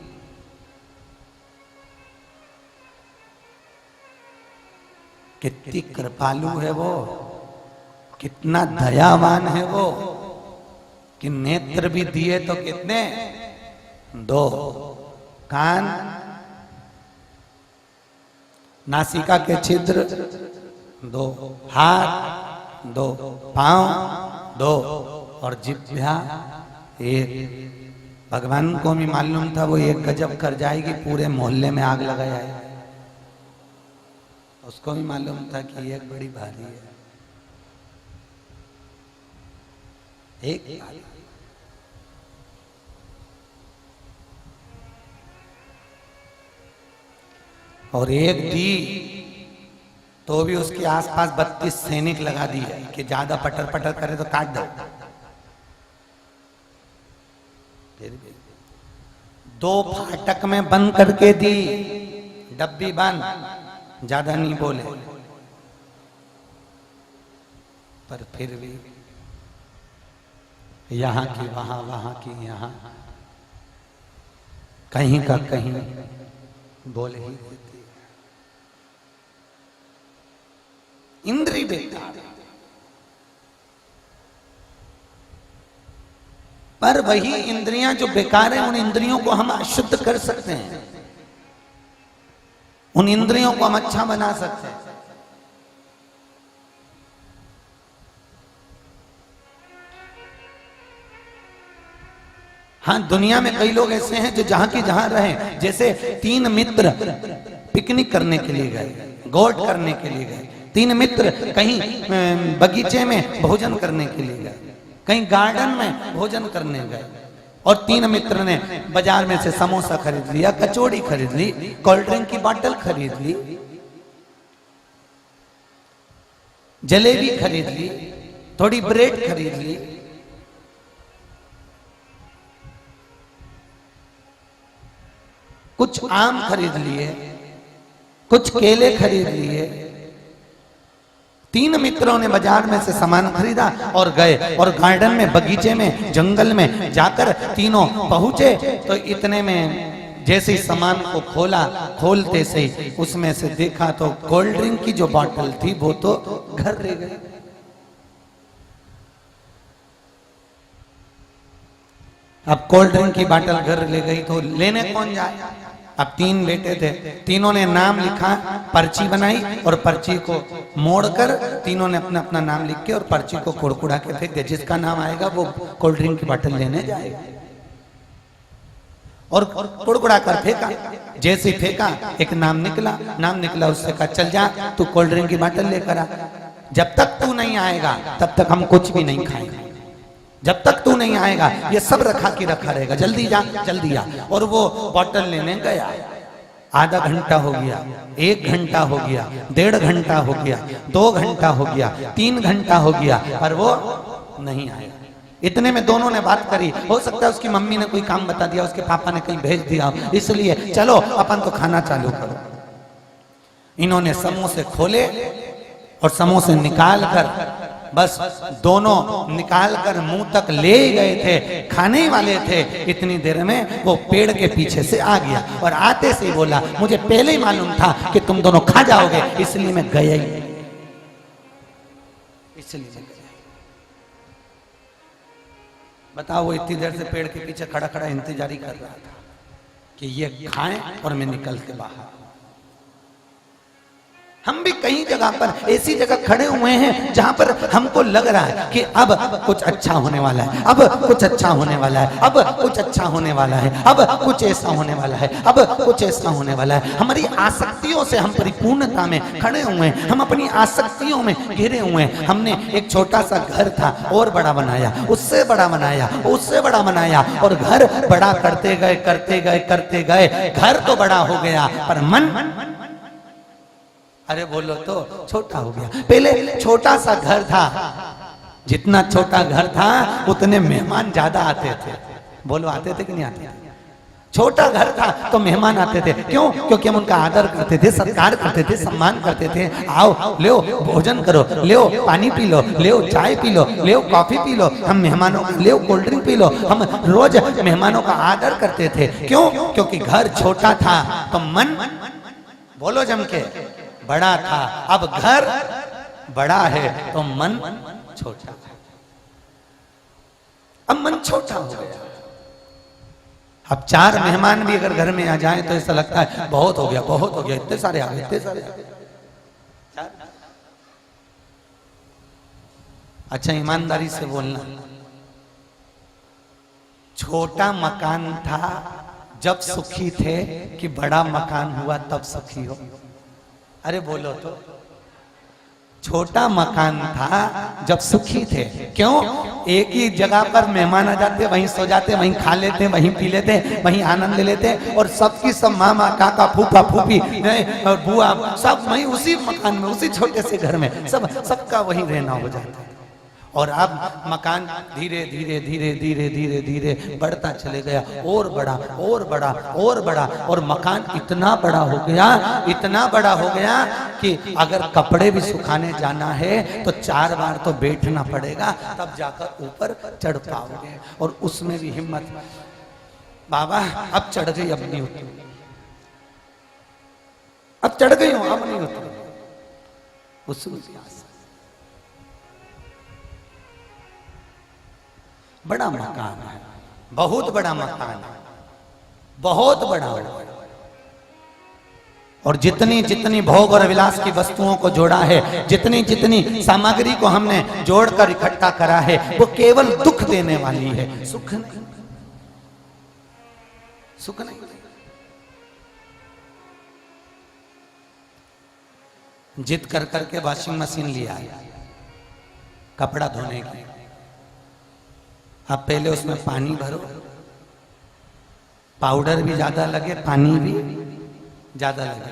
कितनी कृपालु है वो, कितना दयावान है वो, कि नेत्र भी दिए तो कितने? 2, कान, नासिका के छिद्र 2, हाथ 2, पांव 2 और जिह्वा 1। भगवान को भी मालूम था वो एक गजब कर जाएगी, पूरे मोहल्ले में आग लगाया। उसको भी मालूम था कि एक बड़ी भारी है, एक भारी। और एक दी तो भी उसके आसपास 32 सैनिक लगा दिए कि ज्यादा पटर पटर करे तो काट दो। फिर भी 2 फाटक में बंद करके दी, डब्बी बंद, ज्यादा नहीं बोले, पर फिर भी यहां की वहां, वहां की यहां, कहीं का कहीं बोले ही देती। इंद्रिय बेकार, पर वही इंद्रियां जो बेकार है, उन इंद्रियों को हम अशुद्ध कर सकते हैं, उन इंद्रियों को हम अच्छा बना सकते हैं। हाँ, दुनिया में कई लोग ऐसे हैं जो जहां की जहां रहे, जैसे 3 मित्र पिकनिक करने के लिए गए, गोट करने के लिए गए, 3 मित्र कहीं बगीचे में भोजन करने के लिए गए, कहीं गार्डन में भोजन करने गए, और 3 मित्र ने बाजार में से समोसा खरीद लिया, कचौड़ी खरीद ली, कोल्ड ड्रिंक की बोतल खरीद ली, जलेबी खरीद ली, थोड़ी ब्रेड खरीद ली, कुछ आम खरीद लिए, कुछ केले खरीद लिए। 3 मित्रों ने बाजार में से सामान खरीदा और गए, और गार्डन में, बगीचे में, जंगल में जाकर तीनों पहुंचे, तो इतने में जैसे ही सामान को खोला, खोलते से उसमें से देखा तो कोल्ड ड्रिंक की जो बोतल थी वो तो घर ले गए। अब कोल्ड ड्रिंक की बोतल घर ले गई तो लेने कौन जाए? अब 3 बेटे थे, तीनों ने नाम लिखा, पर्ची बनाई और पर्ची को मोड़कर तीनों ने अपना अपना नाम लिख के और पर्ची को कुड़कुड़ा के फेंक दिया। जिसका नाम आएगा वो कोल्ड ड्रिंक की बोतल लेने जाएगा, और कुड़कुड़ा कर फेंका। जैसे फेंका एक नाम निकला, उससे कहा चल जा तू कोल्ड ड्रिंक की बोतल लेकर आ, जब तक तू नहीं आएगा तब तक हम कुछ भी नहीं खाएंगे, जब तक तू नहीं आएगा ये सब रखा रहेगा, जल्दी जा जल्दी आ। और वो बोतल लेने गया, आधा घंटा हो गया, 1 घंटा हो गया, 1.5 घंटा हो गया, 2 घंटा हो गया, 3 घंटा हो गया, पर वो नहीं आया। इतने में दोनों ने बात करी, हो सकता है उसकी मम्मी ने कोई काम बता दिया, उसके पापा ने कहीं भेज दिया, इसलिए चलो अपन तो खाना चालू करो। इन्होंने समोसे खोले और समोसे निकाल कर बस दोनों निकाल कर मुंह तक ले गए थे, खाने वाले थे। इतनी देर में वो पेड़ के पीछे से आ गया और आते से बोला, मुझे पहले ही मालूम था कि तुम दोनों खा जाओगे, इसलिए मैं गया ही, इसलिए। बताओ, वो इतनी देर से पेड़ के पीछे खड़ा खड़ा इंतजारी कर रहा था कि ये खाएं और मैं निकल के बाहर। हम भी कई जगह पर ऐसी जगह खड़े हुए हैं जहां पर हमको लग रहा है कि अब कुछ अच्छा होने वाला है, अब कुछ अच्छा होने वाला है, अब कुछ अच्छा होने वाला है, अब कुछ ऐसा होने वाला है, अब कुछ ऐसा होने वाला है। हमारी आसक्तियों से हम परिपूर्णता में खड़े हुए हैं, हम अपनी आसक्तियों में घिरे हुए हैं। हमने एक छोटा सा घर था और बड़ा बनाया, उससे बड़ा बनाया, उससे बड़ा बनाया, और घर बड़ा करते गए करते गए करते गए। घर तो बड़ा हो गया पर मन, अरे बोलो तो, छोटा हो गया। पहले छोटा सा घर था, जितना छोटा घर था उतने मेहमान ज्यादा आते थे। बोलो, आते थे कि नहीं आते थे? छोटा घर था तो मेहमान आते थे। क्यों? क्योंकि हम उनका आदर करते थे, सत्कार करते थे, सम्मान करते थे। आओ, ले भोजन करो, ले पानी पी लो, ले चाय पी लो, ले कॉफी पी लो, हम मेहमानों को ले कोल्ड ड्रिंक पी लो। हम रोज मेहमानों का आदर करते थे। क्यों? क्योंकि घर छोटा था तो मन, बोलो जम के, बड़ा था। अब घर बड़ा है तो मन छोटा है। अब मन छोटा हो गया। अब 4 मेहमान भी अगर घर में आ जाएं तो ऐसा लगता है बहुत हो गया, बहुत हो गया, इतने सारे आ गए, इतने सारे आ गए। अच्छा, ईमानदारी से बोलना, छोटा मकान था जब सुखी थे कि बड़ा मकान हुआ तब सुखी हो? अरे बोलो तो, छोटा मकान था जब सुखी थे। क्यों? एक ही जगह पर मेहमान आ जाते, वहीं सो जाते, वहीं खा लेते, वहीं पी लेते, वहीं आनंद लेते, और सबकी सब मामा काका फूफा फूफी और बुआ सब वहीं उसी मकान में, उसी छोटे से घर में सबका वहीं रहना हो जाता है। और अब मकान धीरे धीरे धीरे धीरे धीरे धीरे बढ़ता चले गया, और बड़ा और बड़ा और बड़ा, और मकान इतना बड़ा हो गया, इतना बड़ा हो गया कि अगर कपड़े भी सुखाने जाना है तो 4 बार तो बैठना पड़ेगा, तब जाकर ऊपर चढ़ पाओगे। और उसमें भी हिम्मत, बाबा अब चढ़ गई, अब नहीं होती, अब चढ़ गई हूं, अब नहीं होती। उसमें बड़ा मकान है, बहुत बड़ा मकान है, बहुत बड़ा। और जितनी जितनी भोग और विलास की वस्तुओं को जोड़ा है, जितनी जितनी सामग्री को हमने जोड़कर इकट्ठा करा है, वो केवल दुख देने वाली है, सुख नहीं, सुख नहीं। जिद कर करके वॉशिंग मशीन लिया है कपड़ा धोने की। अब पहले उसमें पानी भरो, पाउडर भी ज्यादा लगे, पानी भी ज्यादा लगे,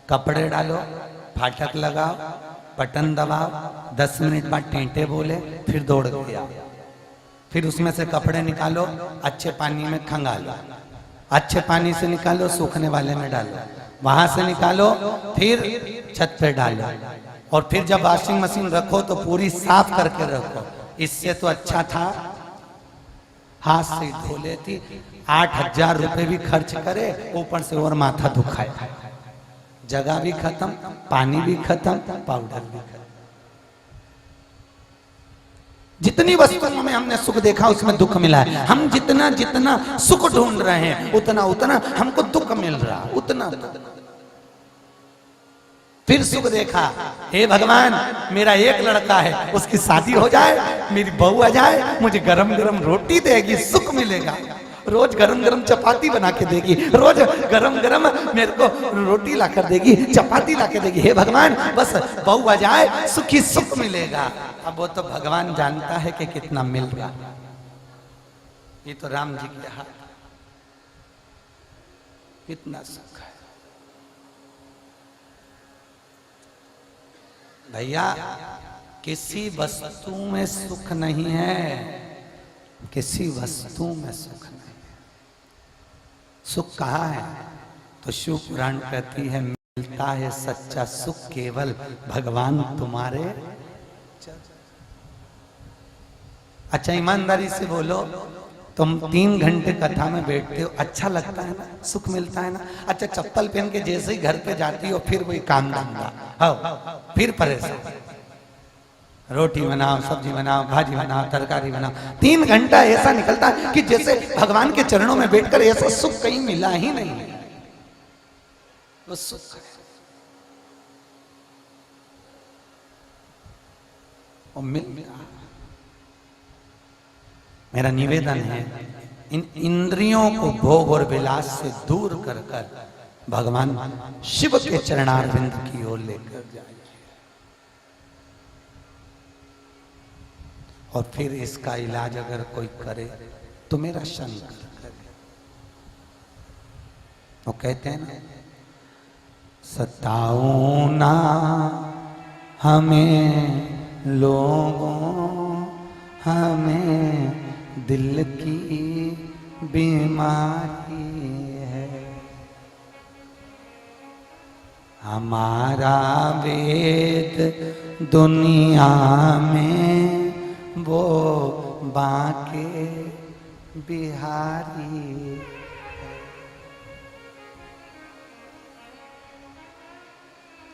कपड़े डालो, फाटक लगाओ, बटन दबाओ, 10 मिनट बाद टेंटे बोले, फिर दौड़ गया। फिर उसमें से कपड़े निकालो, अच्छे पानी में खंगालो, अच्छे पानी से निकालो, सूखने वाले में डालो, वहां से निकालो, फिर छत पे डालो, और फिर जब वॉशिंग मशीन रखो तो पूरी साफ करके रखो। इससे तो अच्छा था हाथ से धो लेती, 8,000 रुपए भी खर्च करे, ऊपर से और माथा दुखाए, जगह भी खत्म, पानी भी खत्म, पाउडर भी खत्म। जितनी वस्तुओं में हमने सुख देखा उसमें दुख मिला है। हम जितना जितना सुख ढूंढ रहे हैं उतना उतना हमको दुख मिल रहा, उतना। फिर सुख देखा, हे भगवान मेरा एक लड़का है, उसकी शादी हो जाए, मेरी बहू आ जाए, मुझे गरम गरम रोटी देगी, सुख मिलेगा। रोज गरम गरम चपाती बना के देगी, रोज गरम गरम मेरे को रोटी ला कर देगी, चपाती ला के देगी। हे भगवान बस बहू आ जाए, सुखी सुख मिलेगा। अब वो तो भगवान जानता है कि कितना मिल रहा। ये तो राम जी के हाथ, कितना सुख है भैया। किसी वस्तु में सुख नहीं है, किसी वस्तु में सुख नहीं। सुख कहाँ है? तो शिव पुराण कहती है, मिलता है सच्चा सुख केवल भगवान तुम्हारे। अच्छा ईमानदारी से बोलो, तुम 3 घंटे कथा में बैठते हो, अच्छा लगता है ना, सुख मिलता है ना। अच्छा चप्पल पहन के जैसे ही घर पे जाती हो फिर वही काम धंधा, हाँ फिर परेशान, रोटी बनाओ, सब्जी बनाओ, भाजी बनाओ, तरकारी बनाओ। 3 घंटा ऐसा निकलता है कि जैसे भगवान के चरणों में बैठकर ऐसा सुख कहीं मिला ही नहीं है। वो सुख मेरा निवेदन है, इन इंद्रियों को भोग और विलास से दूर कर कर भगवान शिव के चरणारविंद की ओर लेकर जाइए, और फिर इसका इलाज अगर कोई करे तो मेरा शंकर करे। वो कहते हैं ना, सताओ ना हमें लोगों, हमें दिल की बीमारी है, हमारा वेद दुनिया में वो बांके बिहारी।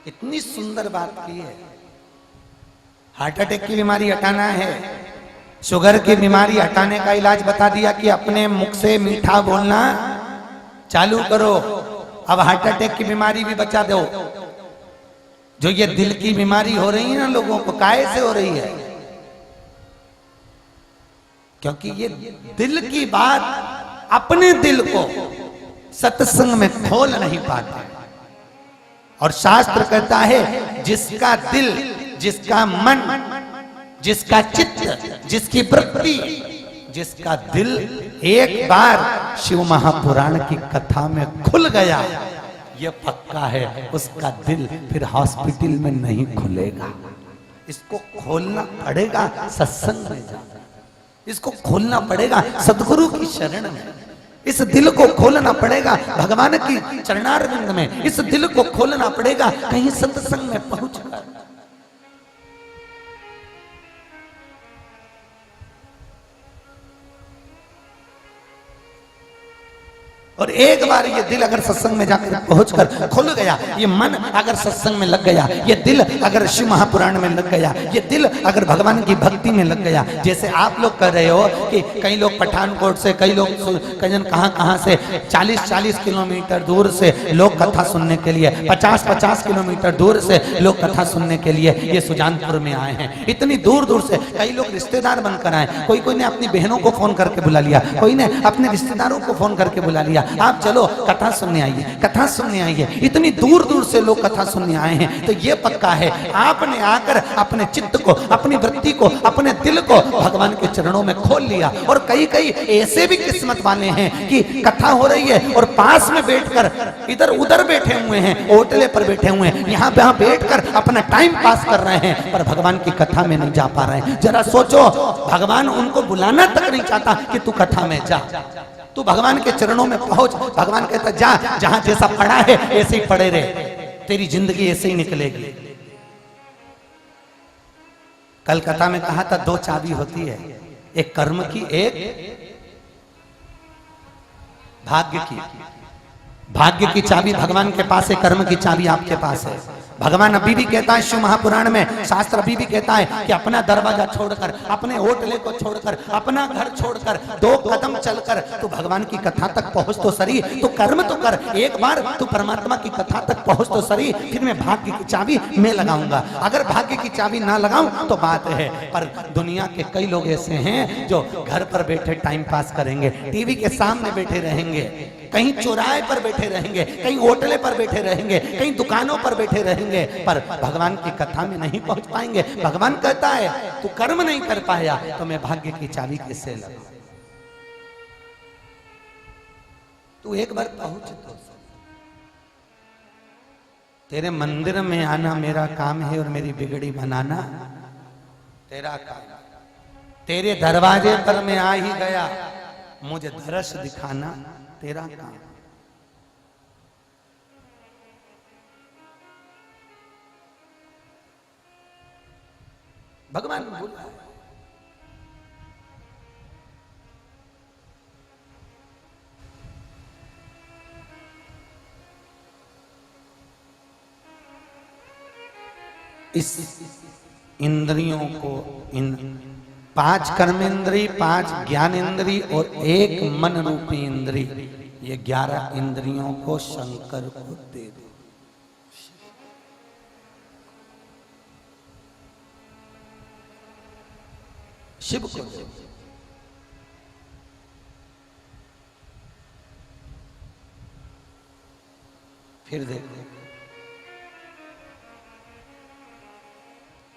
इतनी सुंदर बात की है। हार्ट अटैक की बीमारी हटाना है, शुगर की बीमारी हटाने का इलाज बता दिया कि अपने मुख से मीठा बोलना चालू करो। अब हार्ट अटैक की बीमारी भी बचा दो। जो ये दिल की बीमारी हो रही है ना लोगों को, काहे से हो रही है? क्योंकि ये दिल की बात अपने दिल को सत्संग में खोल नहीं पाते। और शास्त्र कहता है, जिसका दिल, जिसका मन, जिसका चित्त, जिसकी वृत्ति, जिसका दिल एक बार शिव महापुराण की कथा में खुल गया, ये पक्का है उसका दिल फिर हॉस्पिटल में नहीं खुलेगा। इसको खोलना पड़ेगा सत्संग में जाकर, इसको खोलना पड़ेगा सदगुरु की शरण में, इस दिल को खोलना पड़ेगा भगवान की चरणारविंद में, इस दिल को खोलना पड़ेगा कहीं सत्संग में पहुंचकर। और एक बार ये दिल अगर सत्संग में जाकर पहुंचकर खुल गया, ये मन अगर सत्संग में लग गया, ये दिल अगर शिव महापुराण में लग गया, ये दिल अगर भगवान की भक्ति में लग गया। जैसे आप लोग कर रहे हो कि कई लोग पठानकोट से, कई लोग कहीं कहां से 40-40 किलोमीटर दूर से लोग कथा सुनने के लिए, 50-50 किलोमीटर दूर से लोग कथा सुनने के लिए ये सुजानपुर में आए हैं। इतनी दूर दूर से कई लोग रिश्तेदार बनकर आए, कोई ने अपनी बहनों को फोन करके बुला लिया, कोई ने अपने रिश्तेदारों को फोन करके बुला लिया, आप चलो कथा सुनने आइए, कथा सुनने आइए। इतनी दूर दूर से लोग कथा सुनने आए हैं, तो ये पक्का है आपने आकर अपने चित्त को, अपनी वृत्ति को, अपने दिल को भगवान के चरणों में खोल लिया। और कई कई ऐसे भी किस्मत वाले हैं कि कथा हो रही है और पास में बैठकर इधर उधर बैठे हुए हैं, होटले पर बैठे हुए हैं, यहाँ पे बैठकर अपना टाइम पास कर रहे हैं, पर भगवान की कथा में नहीं जा पा रहे हैं। जरा सोचो, भगवान उनको बुलाना तक नहीं चाहता कि तू कथा में जा, तू भगवान के चरणों में पहुंच। भगवान कहता जा, जहां जैसा पड़ा है ऐसे ही पड़े रहे, तेरी जिंदगी ऐसे ही निकलेगी। कल कथा में कहा था 2 चाबी होती है, एक कर्म की, एक भाग्य की। भाग्य की चाबी भगवान के पास है, कर्म की चाबी आपके पास है। भगवान अभी भी कहता है शिव महापुराण में, शास्त्र अभी भी कहता है कि अपना दरवाजा छोड़कर, अपने होटले को छोड़कर, अपना घर छोड़कर 2 कदम चलकर तू भगवान की कथा तक पहुंच तो सही। तो कर्म तो कर, एक बार तू परमात्मा की कथा तक पहुंच तो सही, फिर मैं भाग्य की चाबी मैं लगाऊंगा। अगर भाग्य की चाबी ना लगाऊं तो बात है। पर दुनिया के कई लोग ऐसे हैं जो घर पर बैठे टाइम पास करेंगे, टीवी के सामने बैठे रहेंगे, कहीं चौराहे पर बैठे रहेंगे, कहीं होटले पर बैठे रहेंगे, कहीं दुकानों पर बैठे रहेंगे, पर भगवान की कथा में नहीं पहुंच पाएंगे। भगवान कहता है तू कर्म नहीं कर पाया तो मैं भाग्य की चाबी कैसे लगाऊं? तू एक बार पहुंच तो। तेरे मंदिर में आना मेरा काम है और मेरी बिगड़ी बनाना तेरा काम। तेरे दरवाजे पर मैं आ ही गया, मुझे दरस दिखाना तेरा काम। भगवान बोला इस इंद्रियों को, इन 5 कर्मेंद्री, 5 ज्ञानेंद्री और 1 मन रूपी इंद्री, ये 11 इंद्रियों को शंकर को दे दो। शिव को दे। फिर देखो,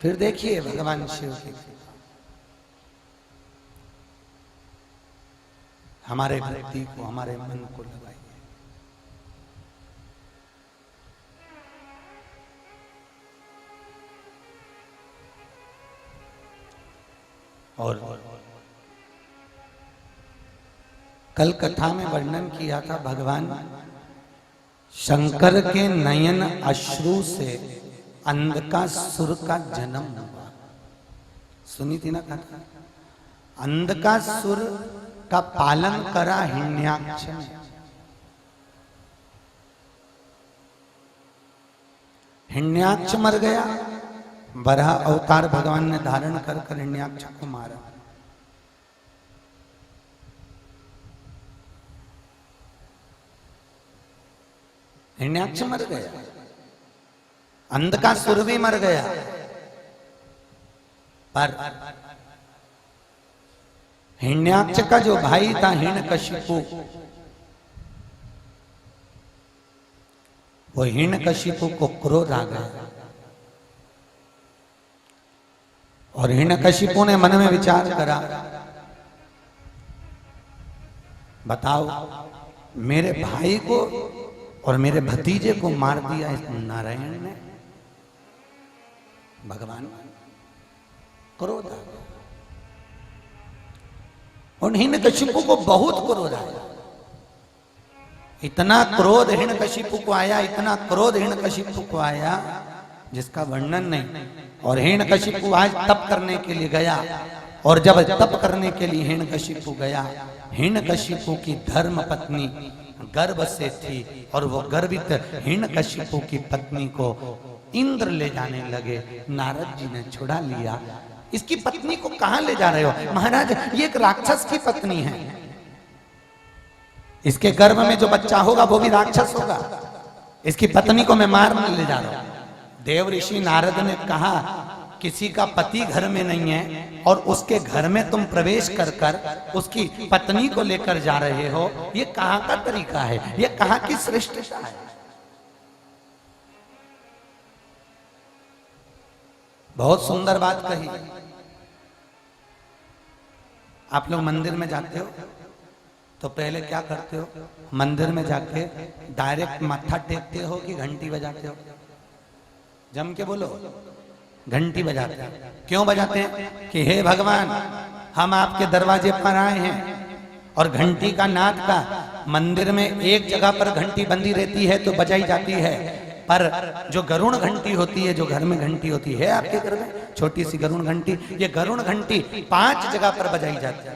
फिर देखिए भगवान शिव की हमारे भक्ति को, हमारे मन को लगाइए। और कल कथा में वर्णन किया था, भगवान शंकर के नयन अश्रु से अंधकासुर का जन्म हुआ। सुनी थी ना कथा? अंधकासुर का पालन करा हिरण्याक्ष ने। हिरण्याक्ष मर गया, वराह अवतार भगवान ने धारण कर हिरण्याक्ष को मारा। हिरण्याक्ष मर गया, अंधकासुर भी मर गया, पर हिरण्याक्ष का जो भाई था हिरण्यकशिपु, वो हिरण्यकशिपु को क्रोध आ गया और हिरण्यकशिपु ने मन में विचार करा, बताओ मेरे भाई को और मेरे भतीजे को मार दिया इस नारायण ने। भगवान क्रोध आ गया और हिरण्यकशिपु को बहुत क्रोध आया। इतना क्रोध हिरण्यकशिपु को आया, इतना क्रोध हिरण्यकशिपु को आया जिसका वर्णन नहीं। और हिरण्यकशिपु आज तप करने के लिए गया, और जब तप करने के लिए हिरण्यकशिपु गया, हिरण्यकशिपु की धर्म पत्नी गर्भ से थी और वो गर्भित हिरण्यकशिपु की पत्नी को इंद्र ले जाने लगे। नारद जी ने छुड़ा लिया। इसकी पत्नी को कहां ले जा रहे हो? महाराज ये एक राक्षस की पत्नी है, इसके गर्भ में जो बच्चा होगा वो भी राक्षस होगा, इसकी पत्नी को मैं मारने ले जा रहा हूं। देव ऋषि नारद ने कहा, किसी का पति घर में नहीं है और उसके घर में तुम प्रवेश कर कर उसकी पत्नी को लेकर जा रहे हो, ये कहां का तरीका है? ये कहां की श्रेष्ठता है? बहुत सुंदर बात कही। आप लोग मंदिर में जाते हो तो पहले क्या करते हो? मंदिर में जाके डायरेक्ट माथा टेकते हो कि घंटी बजाते हो? जम के बोलो। घंटी बजाते हैं। क्यों बजाते हैं? कि हे भगवान, हम आपके दरवाजे पर आए हैं और घंटी का नाद का मंदिर में एक जगह पर घंटी बंदी रहती है तो बजाई जाती है, पर जो गरुण घंटी होती है, जो घर में घंटी होती है आपके घर में, छोटी सी गरुण घंटी, ये गरुण घंटी 5 जगह पर बजाई जाती है।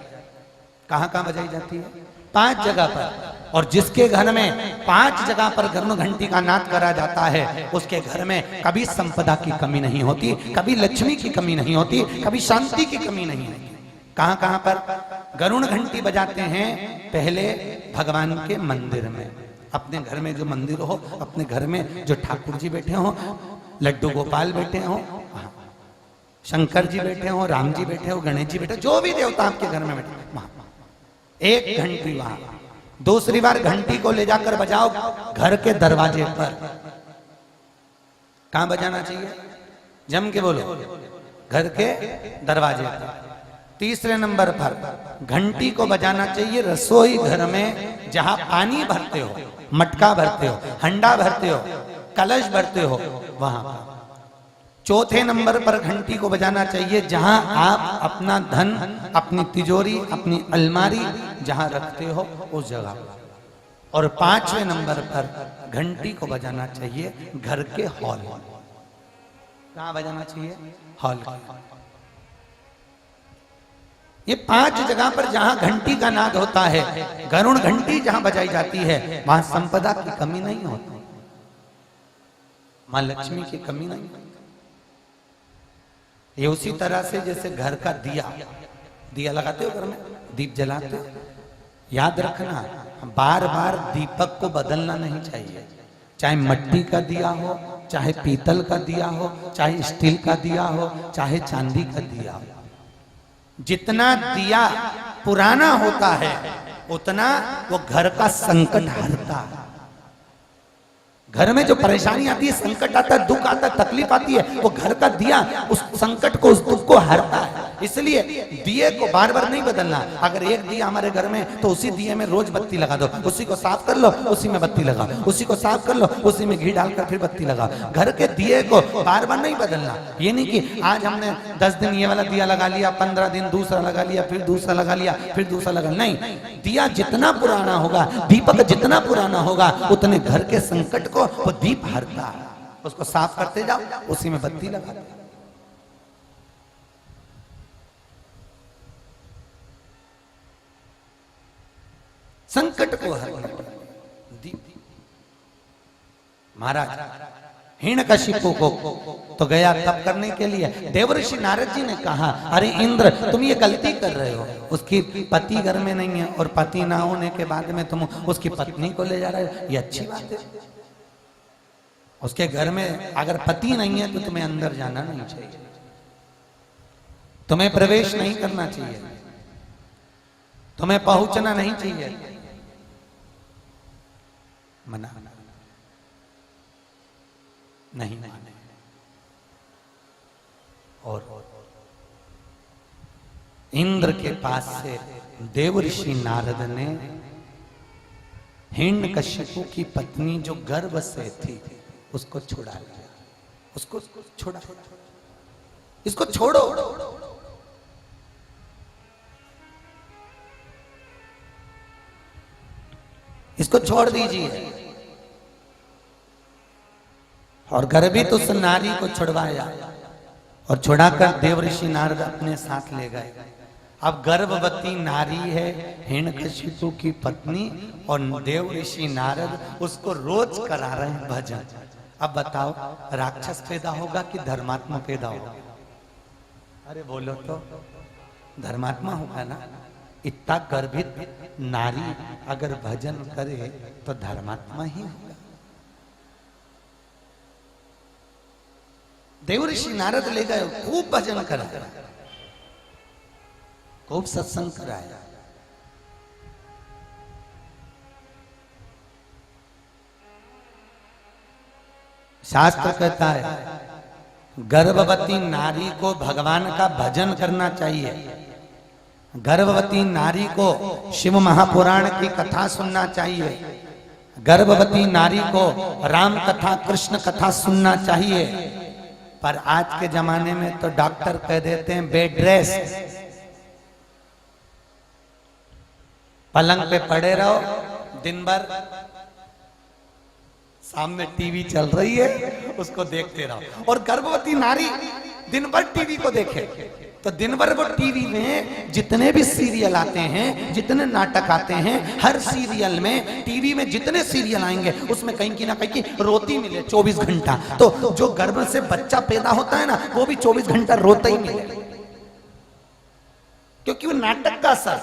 कहां कहां बजाई जाती है? 5 जगह पर। और जिसके घर में 5 जगह पर गरुण घंटी का नाद करा जाता है, उसके घर में कभी संपदा की कमी नहीं होती, कभी लक्ष्मी की कमी नहीं होती, कभी शांति की कमी नहीं होती। कहां कहां पर गरुण घंटी बजाते हैं? पहले भगवान के मंदिर में, अपने घर में जो मंदिर हो, अपने घर में जो ठाकुर जी बैठे हो, लड्डू गोपाल बैठे हो, शंकर जी बैठे हो, राम जी बैठे हो, गणेश जी बैठे, जो भी देवता आपके घर में बैठे, वहां एक घंटी वहां। दूसरी बार घंटी को ले जाकर बजाओ घर के दरवाजे पर। कहां बजाना चाहिए? जम के बोलो। घर के दरवाजे पर। तीसरे नंबर पर घंटी को बजाना चाहिए रसोई घर में, जहां पानी भरते हो, मटका भरते हो, हंडा भरते हो, कलश भरते हो, वहां पर। चौथे नंबर पर घंटी को बजाना चाहिए जहां आप अपना धन, अपनी तिजोरी, अपनी अलमारी जहां रखते हो उस जगह। और 5वें नंबर पर घंटी को बजाना चाहिए घर के हॉल। कहां बजाना चाहिए? हॉल। ये 5 जगह पर जहां घंटी का नाद होता है, गरुण घंटी जहां बजाई जाती है, वहां संपदा की कमी नहीं होती, मां लक्ष्मी की कमी नहीं होती। ये उसी तरह से जैसे घर का दिया, दिया लगाते हो घर में, दीप जलाते हो, याद रखना बार बार दीपक को बदलना नहीं चाहिए। चाहे मिट्टी का दिया हो, चाहे पीतल का दिया हो, चाहे स्टील का दिया हो, चाहे चांदी का दिया हो, जितना दिया पुराना होता है उतना वो घर का संकट हरता है। घर में जो परेशानी आती है, संकट आता है, दुख आता है, तकलीफ आती है, वो घर का दिया उस संकट को, उस दुख को हरता है। इसलिए दिए को बार बार नहीं बदलना। अगर एक दिया हमारे घर में तो उसी दिए में रोज बत्ती लगा दो, उसी को साफ कर लो, उसी में बत्ती लगा, उसी को साफ कर लो, उसी में घी डालकर फिर बत्ती लगा। घर के दिए को बार बार नहीं बदलना। ये नहीं कि आज हमने 10 दिन ये वाला दिया लगा लिया, 15 दिन दूसरा लगा लिया, फिर दूसरा लगा लिया, फिर दूसरा लगा, नहीं। दिया जितना पुराना होगा, दीपक जितना पुराना होगा, उतने घर के संकट को वो दीप हरता है। उसको साफ करते जाओ, उसी में बत्ती लगा दो। संकट को हरने दीप। महाराज हिरण्यकशिपु को तो गया तप करने के लिए। देवर्षि नारद जी ने कहा, अरे इंद्र तुम ये गलती कर रहे हो, उसकी पति घर में नहीं है और पति ना होने के बाद में तुम उसकी पत्नी को ले जा रहे हो, ये अच्छी बात है। उसके घर में अगर पति नहीं है तो तुम्हें अंदर जाना नहीं चाहिए, तुम्हें प्रवेश नहीं करना चाहिए, तुम्हें पहुंचना नहीं चाहिए। मना नहीं माने। और इंद्र के पास से देवर्षि नारद ने हिरण्यकशिपु की पत्नी जो गर्भ से थी उसको छुड़ा लिया। उसको छोड़ा, इसको छोड़ो। इसको छोड़ दीजिए। और गर्भित उस नारी को छुड़वाया और छुड़ाकर देवर्षि नारद अपने साथ ले गए। अब गर्भवती नारी है हिरण्यकशिपु की पत्नी और देवर्षि नारद उसको रोज करा रहे हैं भजन। अब बताओ राक्षस पैदा होगा कि धर्मात्मा पैदा होगा? अरे बोलो तो, धर्मात्मा होगा ना। इतना गर्भित नारी अगर भजन करे तो धर्मात्मा ही होगा। देवर्षि नारद ले गए, खूब भजन कराया, खूब सत्संग कराया। शास्त्र कहता है गर्भवती नारी को भगवान का भजन करना चाहिए। गर्भवती नारी को शिव महापुराण की कथा सुनना चाहिए। गर्भवती नारी को राम कथा कृष्ण कथा सुनना चाहिए। पर आज के जमाने में तो डॉक्टर कह देते हैं बेड रेस्ट, पलंग पे पड़े रहो दिन भर, सामने टीवी चल रही है उसको देखते रहो। और गर्भवती नारी दिन भर टीवी को देखे तो दिन भर वो टीवी में जितने भी सीरियल आते हैं, जितने नाटक आते हैं, हर सीरियल में, टीवी में जितने सीरियल आएंगे उसमें कहीं की ना कहीं की रोती मिले 24 घंटा। तो जो गर्भ से बच्चा पैदा होता है ना वो भी 24 घंटा रोता ही मिले, क्योंकि वो नाटक का असर,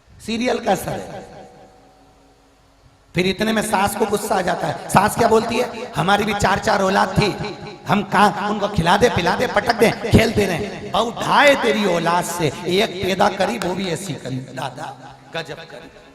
सीरियल का असर है। फिर इतने में सास को गुस्सा आ जाता है। सास क्या बोलती है, हमारी भी 4-4 औलाद थी, हम कहा उनको खिला दे पिला दे पटक दे खेलते रहे, बहु ढाए तेरी औलाद से एक पैदा करी वो भी ऐसी करी। दादा गजब करी।